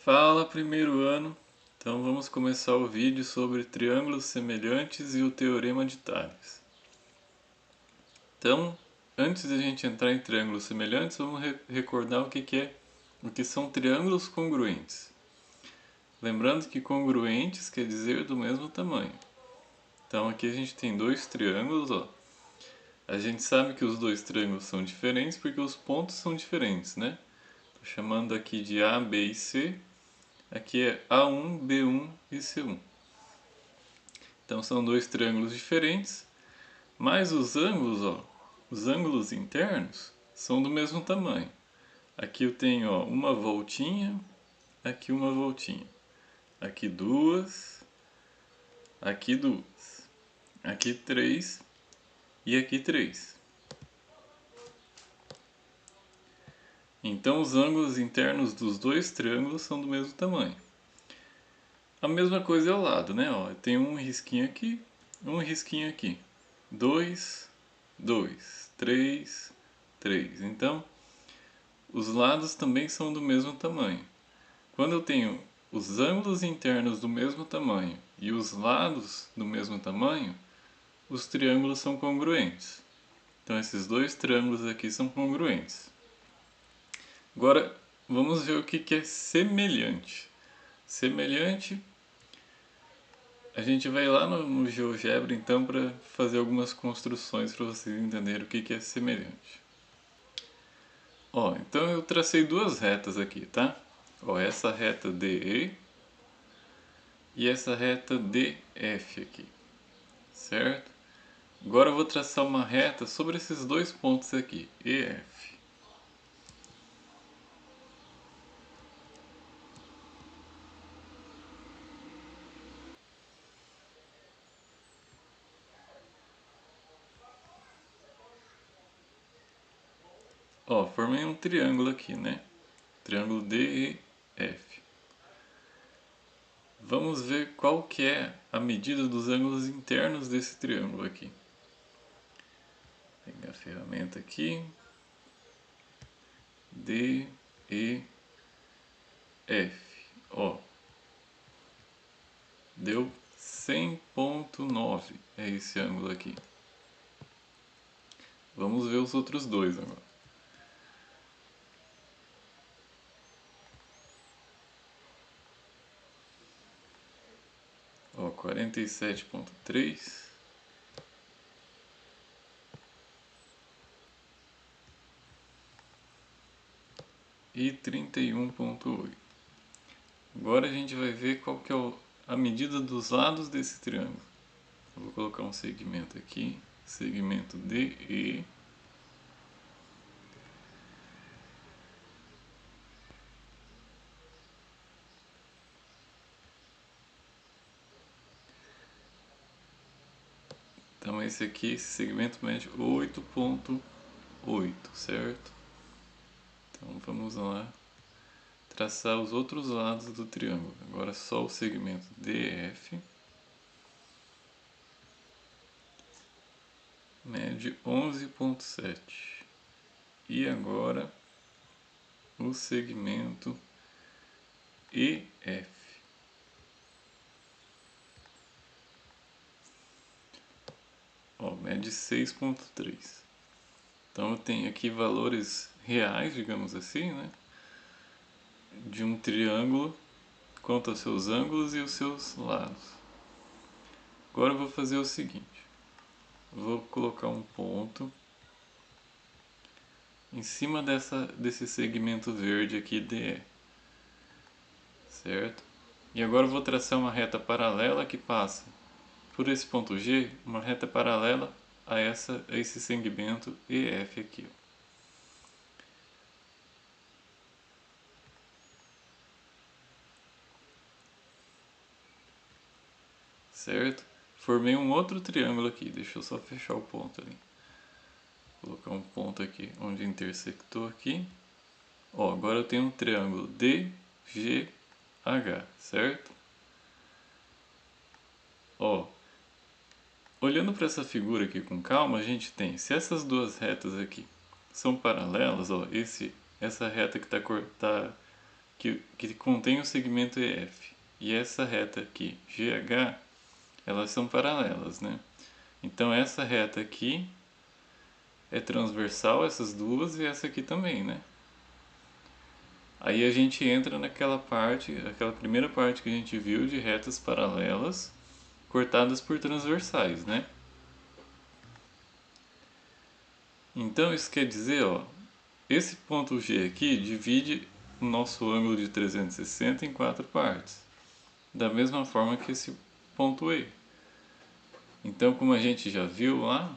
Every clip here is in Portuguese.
Fala, primeiro ano! Então vamos começar o vídeo sobre triângulos semelhantes e o teorema de Tales. Então, antes de a gente entrar em triângulos semelhantes, vamos recordar o que são triângulos congruentes. Lembrando que congruentes quer dizer do mesmo tamanho. Então aqui a gente tem dois triângulos, ó. A gente sabe que os dois triângulos são diferentes porque os pontos são diferentes, né? Estou chamando aqui de A, B e C. Aqui é A1, B1 e C1. Então são dois triângulos diferentes, mas os ângulos, ó, os ângulos internos são do mesmo tamanho. Aqui eu tenho, ó, uma voltinha, aqui uma voltinha. Aqui duas, aqui três e aqui três. Então os ângulos internos dos dois triângulos são do mesmo tamanho. A mesma coisa é ao lado, né? Ó, eu tenho um risquinho aqui. 2, 2, 3, 3. Então, os lados também são do mesmo tamanho. Quando eu tenho os ângulos internos do mesmo tamanho e os lados do mesmo tamanho, os triângulos são congruentes. Então, esses dois triângulos aqui são congruentes. Agora, vamos ver o que é semelhante. Semelhante, a gente vai lá no GeoGebra então para fazer algumas construções para vocês entenderem o que é semelhante. Ó, então eu tracei duas retas aqui, tá? Ó, essa reta DE e essa reta DF aqui, certo? Agora eu vou traçar uma reta sobre esses dois pontos aqui, EF. Ó, formei um triângulo aqui, né? Triângulo DEF. Vamos ver qual que é a medida dos ângulos internos desse triângulo aqui. Vou pegar a ferramenta aqui. DEF. Ó, deu 100,9. É esse ângulo aqui. Vamos ver os outros dois agora. Ó, 47,3 e 31,8. Agora a gente vai ver qual que é a medida dos lados desse triângulo. Eu vou colocar um segmento aqui, segmento DE. Então esse aqui, esse segmento mede 8,8, certo? Então vamos lá traçar os outros lados do triângulo. Agora só o segmento DF. Mede 11,7. E agora o segmento EF. Ó, mede 6,3. Então eu tenho aqui valores reais, digamos assim, né? De um triângulo quanto aos seus ângulos e os seus lados. Agora eu vou fazer o seguinte. Vou colocar um ponto em cima desse segmento verde aqui DE, certo? E agora eu vou traçar uma reta paralela que passa por esse ponto G, uma reta paralela a esse segmento EF aqui. Certo? Formei um outro triângulo aqui, deixa eu só fechar o ponto ali. Vou colocar um ponto aqui onde intersectou aqui. Ó, agora eu tenho um triângulo DGH, certo? Ó, olhando para essa figura aqui com calma, a gente tem, se essas duas retas aqui são paralelas, ó, essa reta que que contém o segmento EF e essa reta aqui, GH, elas são paralelas, né? Então essa reta aqui é transversal, essas duas, e essa aqui também, né? Aí a gente entra naquela parte, aquela primeira parte que a gente viu de retas paralelas cortadas por transversais, né? Então isso quer dizer, ó, esse ponto G aqui divide o nosso ângulo de 360 em 4 partes, da mesma forma que esse ponto E. Então, como a gente já viu lá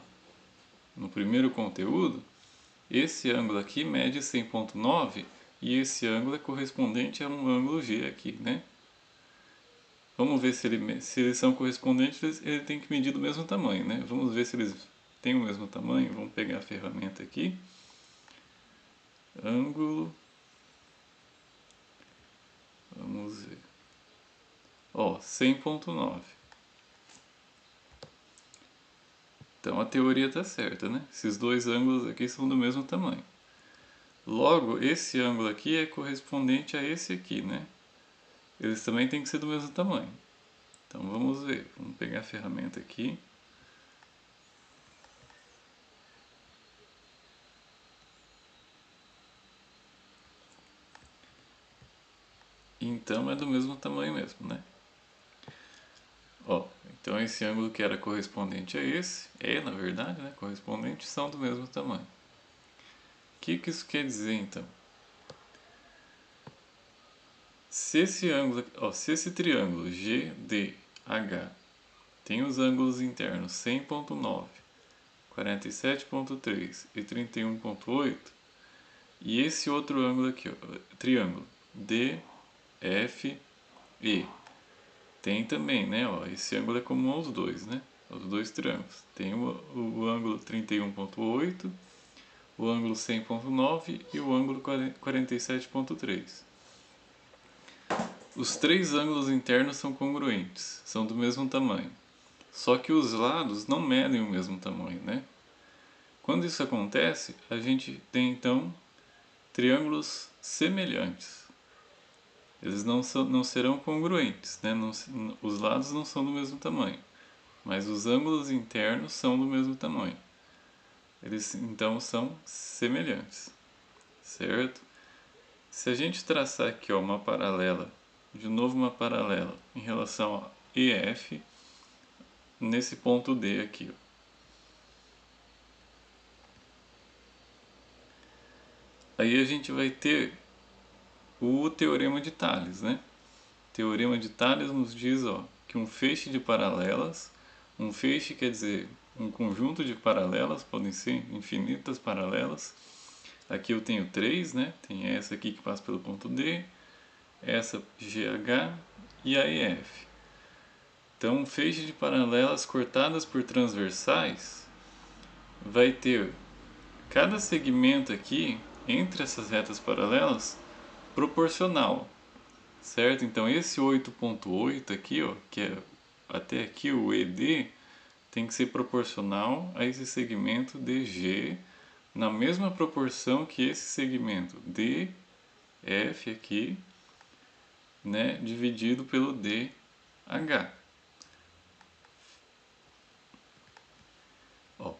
no primeiro conteúdo, esse ângulo aqui mede 100,9 e esse ângulo é correspondente a um ângulo G aqui, né? Vamos ver se eles são correspondentes, ele tem que medir do mesmo tamanho, né? Vamos ver se eles têm o mesmo tamanho. Vamos pegar a ferramenta aqui. Ângulo. Vamos ver. Ó, 100,9. Então a teoria está certa, né? Esses dois ângulos aqui são do mesmo tamanho. Logo, esse ângulo aqui é correspondente a esse aqui, né? Eles também têm que ser do mesmo tamanho. Então vamos ver. Vamos pegar a ferramenta aqui. Então é do mesmo tamanho mesmo, né? Ó, então esse ângulo que era correspondente a esse, na verdade, né? Correspondentes são do mesmo tamanho. O que isso quer dizer então? Se esse ângulo, ó, se esse triângulo GDH tem os ângulos internos 100,9, 47,3 e 31,8, e esse outro ângulo aqui, ó, triângulo DFE, tem também, né? Ó, esse ângulo é comum aos dois, né? Aos dois triângulos. Tem o ângulo 31,8, o ângulo 100,9 e o ângulo 47,3. Os três ângulos internos são congruentes, são do mesmo tamanho. Só que os lados não medem o mesmo tamanho, né? Quando isso acontece, a gente tem então triângulos semelhantes. Eles não serão congruentes, né? Os lados não são do mesmo tamanho, mas os ângulos internos são do mesmo tamanho. Eles então são semelhantes, certo? Se a gente traçar aqui, ó, uma paralela, de novo uma paralela em relação a EF, nesse ponto D aqui, ó. Aí a gente vai ter o teorema de Tales, né? O teorema de Tales nos diz, ó, que um feixe de paralelas, um feixe quer dizer um conjunto de paralelas, podem ser infinitas paralelas. Aqui eu tenho três, né? Tem essa aqui que passa pelo ponto D, essa GH e a EF. Então, um feixe de paralelas cortadas por transversais vai ter cada segmento aqui entre essas retas paralelas proporcional, certo? Então esse 8,8 aqui, ó, que é até aqui o ED, tem que ser proporcional a esse segmento DG na mesma proporção que esse segmento DF aqui, né, dividido pelo DH.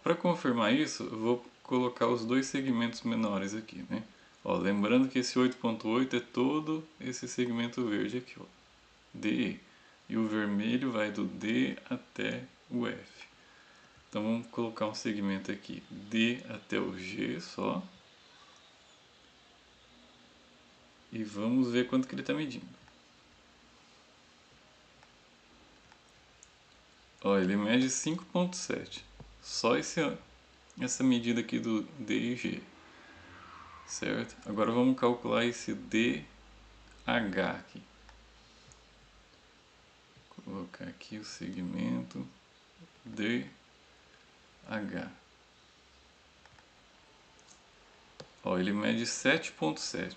Para confirmar isso, eu vou colocar os dois segmentos menores aqui, né? Ó, lembrando que esse 8,8 é todo esse segmento verde aqui, ó, DE. E o vermelho vai do D até o F. Então vamos colocar um segmento aqui D até o G só. E vamos ver quanto que ele está medindo. Ó, ele mede 5,7. Só essa medida aqui do D e G. Certo? Agora vamos calcular esse DH aqui. Vou colocar aqui o segmento DH. Ó, ele mede 7,7.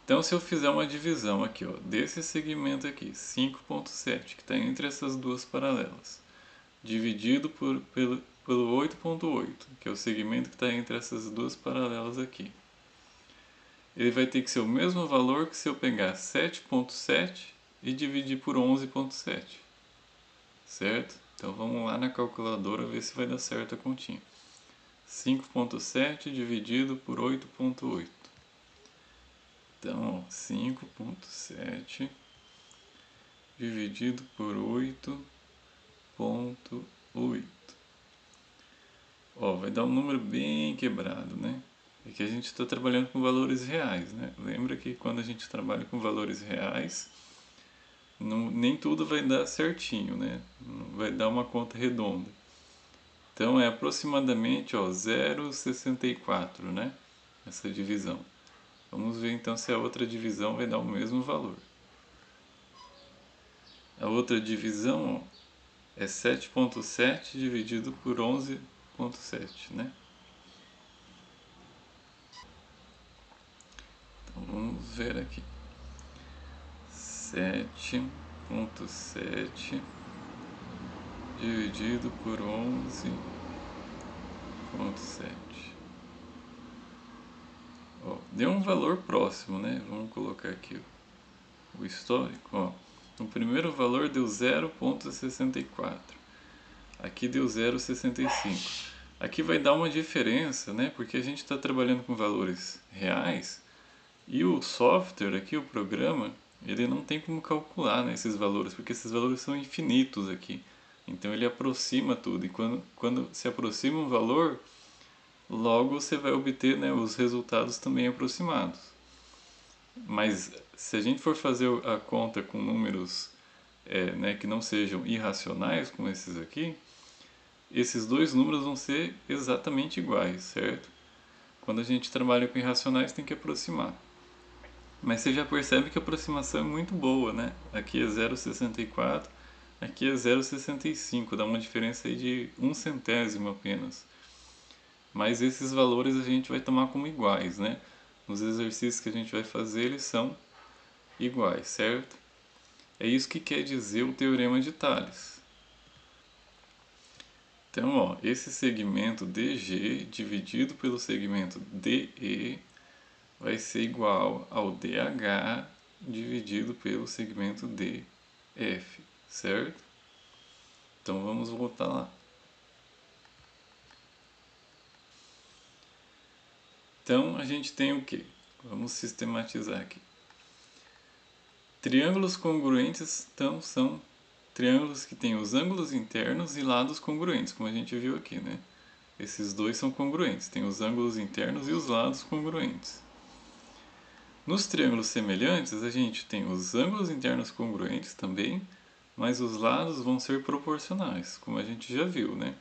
Então, se eu fizer uma divisão aqui, ó, desse segmento aqui, 5,7, que está entre essas duas paralelas, dividido pelo 8,8, que é o segmento que está entre essas duas paralelas aqui, ele vai ter que ser o mesmo valor que se eu pegar 7,7 e dividir por 11,7, certo? Então vamos lá na calculadora ver se vai dar certo a continha. 5,7 dividido por 8,8. Então, 5,7 dividido por 8,8. Ó, vai dar um número bem quebrado, né? É que a gente está trabalhando com valores reais, né? Lembra que quando a gente trabalha com valores reais, nem tudo vai dar certinho, né? Não vai dar uma conta redonda. Então é aproximadamente, ó, 0,64, né? Essa divisão. Vamos ver então se a outra divisão vai dar o mesmo valor. A outra divisão, ó, é 7,7 dividido por 11,7, né? Então vamos ver aqui. 7,7 dividido por 11,7. Ó, deu um valor próximo, né? Vamos colocar aqui o histórico. Ó. O primeiro valor deu 0,64. Aqui deu 0,65. Aqui vai dar uma diferença, né? Porque a gente está trabalhando com valores reais e o software aqui, o programa, ele não tem como calcular, né, esses valores, porque esses valores são infinitos aqui. Então ele aproxima tudo e quando se aproxima um valor, logo você vai obter, né, os resultados também aproximados. Mas se a gente for fazer a conta com números né, que não sejam irracionais, como esses aqui, esses dois números vão ser exatamente iguais, certo? Quando a gente trabalha com irracionais tem que aproximar. Mas você já percebe que a aproximação é muito boa, né? Aqui é 0,64, aqui é 0,65, dá uma diferença aí de 1 centésimo apenas. Mas esses valores a gente vai tomar como iguais, né? Nos exercícios que a gente vai fazer, eles são iguais, certo? É isso que quer dizer o teorema de Tales. Então, ó, esse segmento DG dividido pelo segmento DE vai ser igual ao DH dividido pelo segmento DF, certo? Então vamos voltar lá. Então a gente tem o que? Vamos sistematizar aqui. Triângulos congruentes então são triângulos que têm os ângulos internos e lados congruentes, como a gente viu aqui, né? Esses dois são congruentes, tem os ângulos internos e os lados congruentes. Nos triângulos semelhantes, a gente tem os ângulos internos congruentes também, mas os lados vão ser proporcionais, como a gente já viu, né?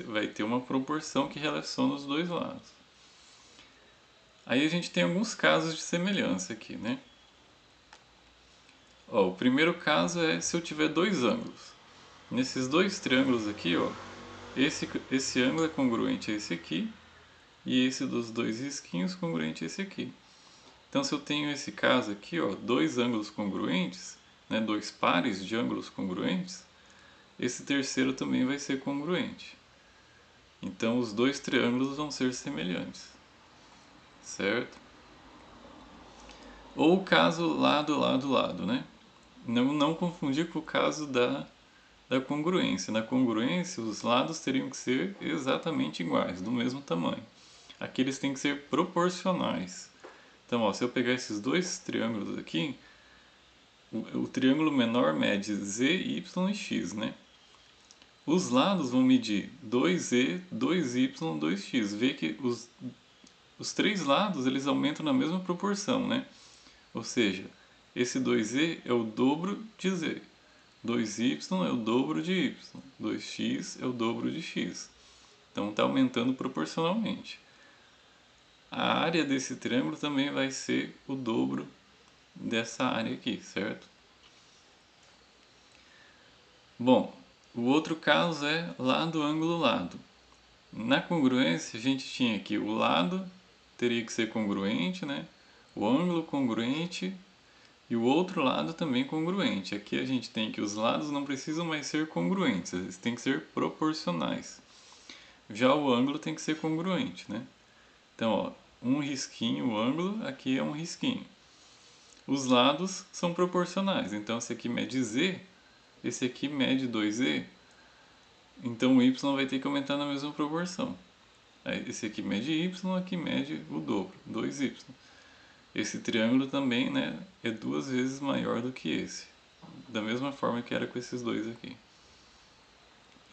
Vai ter uma proporção que relaciona os dois lados. Aí a gente tem alguns casos de semelhança aqui, né? Ó, o primeiro caso é se eu tiver dois ângulos. Nesses dois triângulos aqui, ó, esse ângulo é congruente a esse aqui, e esse dos dois risquinhos congruente a esse aqui. Então, se eu tenho esse caso aqui, ó, dois ângulos congruentes, né, dois pares de ângulos congruentes, esse terceiro também vai ser congruente. Então, os dois triângulos vão ser semelhantes, certo? Ou o caso lado, lado, lado, né? Não confundir com o caso da congruência. Na congruência, os lados teriam que ser exatamente iguais, do mesmo tamanho. Aqui eles têm que ser proporcionais. Então, ó, se eu pegar esses dois triângulos aqui, o triângulo menor mede z, y e x, né? Os lados vão medir 2z, 2y, 2x. Vê que os três lados eles aumentam na mesma proporção, né? Ou seja, esse 2z é o dobro de z, 2y é o dobro de y, 2x é o dobro de x. Então está aumentando proporcionalmente. A área desse triângulo também vai ser o dobro dessa área aqui, certo? Bom, o outro caso é lado, ângulo, lado. Na congruência, a gente tinha aqui o lado teria que ser congruente, né? O ângulo congruente e o outro lado também congruente. Aqui a gente tem que os lados não precisam mais ser congruentes, eles têm que ser proporcionais. Já o ângulo tem que ser congruente, né? Então, ó, um risquinho, o ângulo, aqui é um risquinho. Os lados são proporcionais, então esse aqui mede Z, esse aqui mede 2Z, então o Y vai ter que aumentar na mesma proporção. Esse aqui mede Y, aqui mede o dobro, 2Y. Esse triângulo também, né, é 2 vezes maior do que esse, da mesma forma que era com esses dois aqui.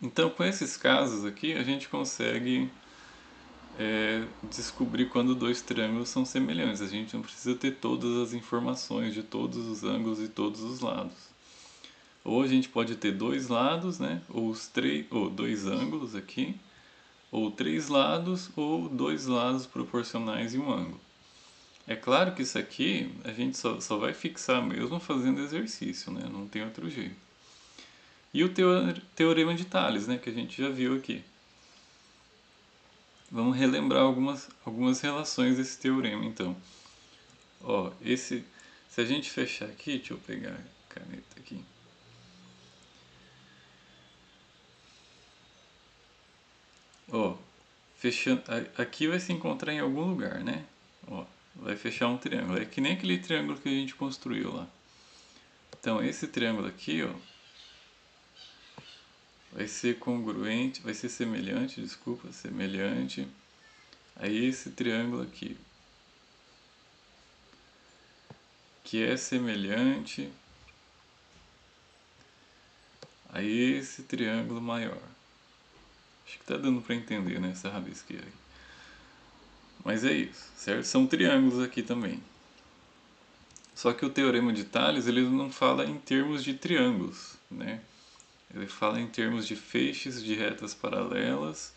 Então, com esses casos aqui, a gente consegue descobrir quando dois triângulos são semelhantes. A gente não precisa ter todas as informações de todos os ângulos e todos os lados. Ou a gente pode ter dois lados, né, ou dois ângulos aqui, ou três lados, ou dois lados proporcionais e um ângulo. É claro que isso aqui a gente só vai fixar mesmo fazendo exercício, né? Não tem outro jeito. E o teorema de Tales, né? Que a gente já viu aqui. Vamos relembrar algumas relações desse teorema, então. Ó, se a gente fechar aqui, deixa eu pegar a caneta aqui. Ó, fechando, aqui vai se encontrar em algum lugar, né? Ó, vai fechar um triângulo. É que nem aquele triângulo que a gente construiu lá. Então, esse triângulo aqui, ó, vai ser congruente, vai ser semelhante, desculpa, semelhante a esse triângulo aqui, que é semelhante a esse triângulo maior. Acho que tá dando para entender, né, essa rabisqueira aí. Mas é isso, certo? São triângulos aqui também. Só que o teorema de Tales, ele não fala em termos de triângulos, né? Ele fala em termos de feixes de retas paralelas,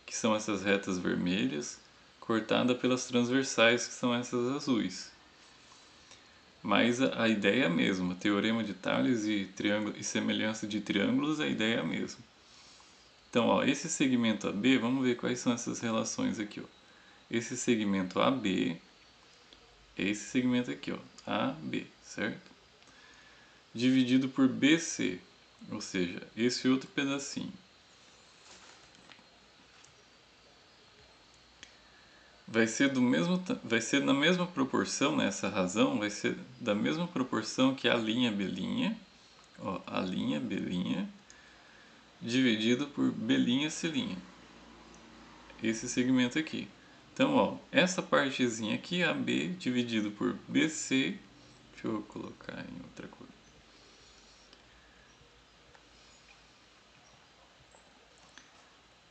que são essas retas vermelhas, cortada pelas transversais, que são essas azuis. Mas a ideia é a mesma, teorema de Tales e semelhança de triângulos, a ideia é a mesma. Então, ó, esse segmento AB, vamos ver quais são essas relações aqui. Ó. Esse segmento AB é esse segmento aqui, ó, AB, certo? Dividido por BC, ou seja, esse outro pedacinho. Vai ser na mesma proporção, nessa razão, vai ser da mesma proporção que a linha B', ó, a linha B', dividido por B', C'. Esse segmento aqui. Então, ó, essa partezinha aqui, AB dividido por BC, deixa eu colocar em outra cor.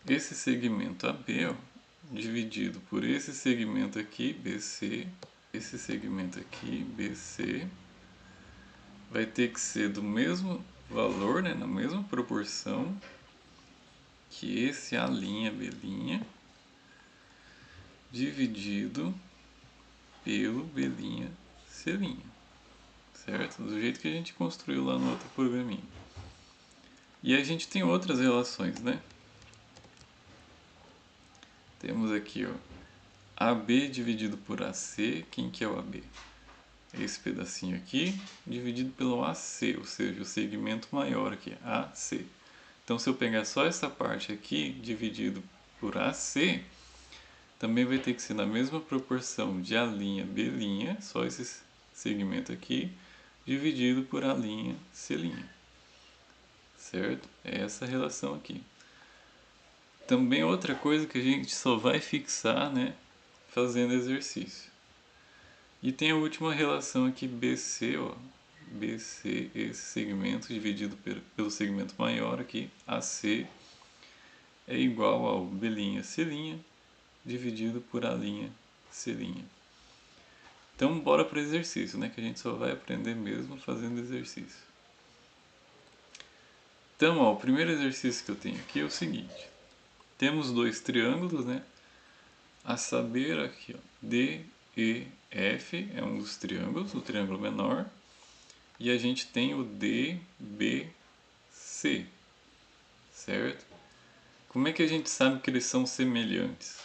Esse segmento AB, ó, dividido por esse segmento aqui, BC, esse segmento aqui, BC, vai ter que ser do mesmo valor, né, na mesma proporção que esse A', B', dividido pelo B', C', certo? Do jeito que a gente construiu lá no outro programinha. E a gente tem outras relações, né? Temos aqui, ó, AB dividido por AC, quem que é o AB? Esse pedacinho aqui, dividido pelo AC, ou seja, o segmento maior aqui, AC. Então, se eu pegar só essa parte aqui, dividido por AC, também vai ter que ser na mesma proporção de A', B', só esse segmento aqui, dividido por A', C'. Certo? É essa relação aqui. Também outra coisa que a gente só vai fixar, né, fazendo exercício. E tem a última relação aqui, BC, ó. BC, esse segmento dividido pelo segmento maior aqui, AC, é igual ao B', C', dividido por A', C'. Então, bora para o exercício, né, que a gente só vai aprender mesmo fazendo exercício. Então, ó, o primeiro exercício que eu tenho aqui é o seguinte. Temos dois triângulos, né? A saber aqui, ó, DEF é um dos triângulos, o triângulo menor. E a gente tem o DBC, certo? Como é que a gente sabe que eles são semelhantes?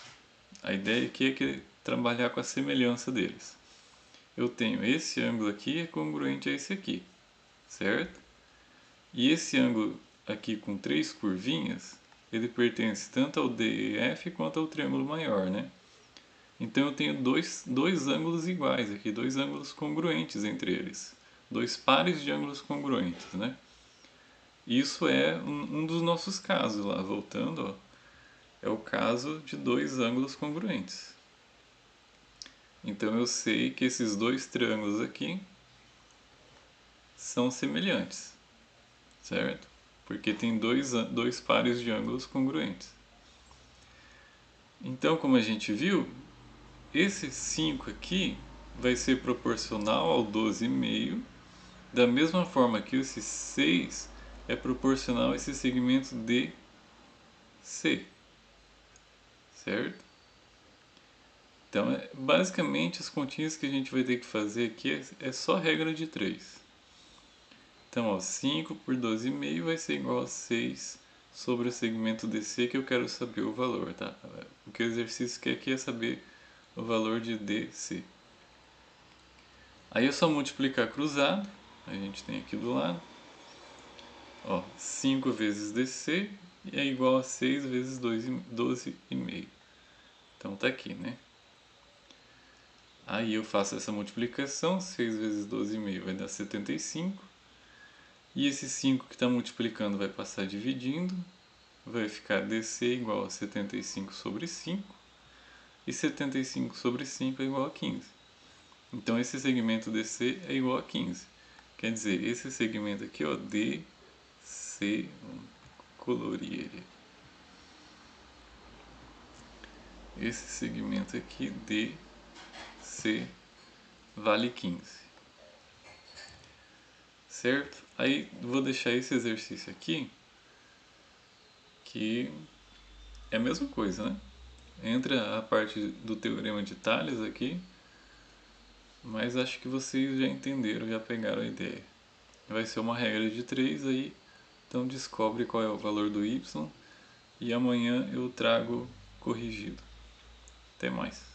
A ideia aqui é trabalhar com a semelhança deles. Eu tenho esse ângulo aqui é congruente a esse aqui, certo? E esse ângulo aqui com três curvinhas, ele pertence tanto ao DEF quanto ao triângulo maior, né? Então eu tenho dois ângulos iguais aqui, dois ângulos congruentes entre eles. Dois pares de ângulos congruentes, né? Isso é um dos nossos casos lá, voltando, ó, é o caso de dois ângulos congruentes. Então eu sei que esses dois triângulos aqui são semelhantes, certo? Porque tem dois pares de ângulos congruentes. Então, como a gente viu, esse 5 aqui vai ser proporcional ao 12,5, da mesma forma que esse 6 é proporcional a esse segmento DC, certo? Então, basicamente, as continhas que a gente vai ter que fazer aqui é só regra de 3. Então, ó, 5 por 12,5 vai ser igual a 6 sobre o segmento DC, que eu quero saber o valor, tá? O que o exercício quer aqui é saber o valor de DC. Aí é só multiplicar cruzado, a gente tem aqui do lado. Ó, 5 vezes DC é igual a 6 vezes 12,5. Então tá aqui, né? Aí eu faço essa multiplicação, 6 vezes 12,5 vai dar 75. E esse 5 que está multiplicando vai passar dividindo, vai ficar DC igual a 75 sobre 5, e 75 sobre 5 é igual a 15. Então esse segmento DC é igual a 15. Quer dizer, esse segmento aqui, ó, DC, vamos colorir ele. Esse segmento aqui, DC, vale 15. Certo? Aí vou deixar esse exercício aqui, que é a mesma coisa, né? Entra a parte do teorema de Tales aqui, mas acho que vocês já entenderam, já pegaram a ideia. Vai ser uma regra de 3 aí, então descobre qual é o valor do y e amanhã eu trago corrigido. Até mais.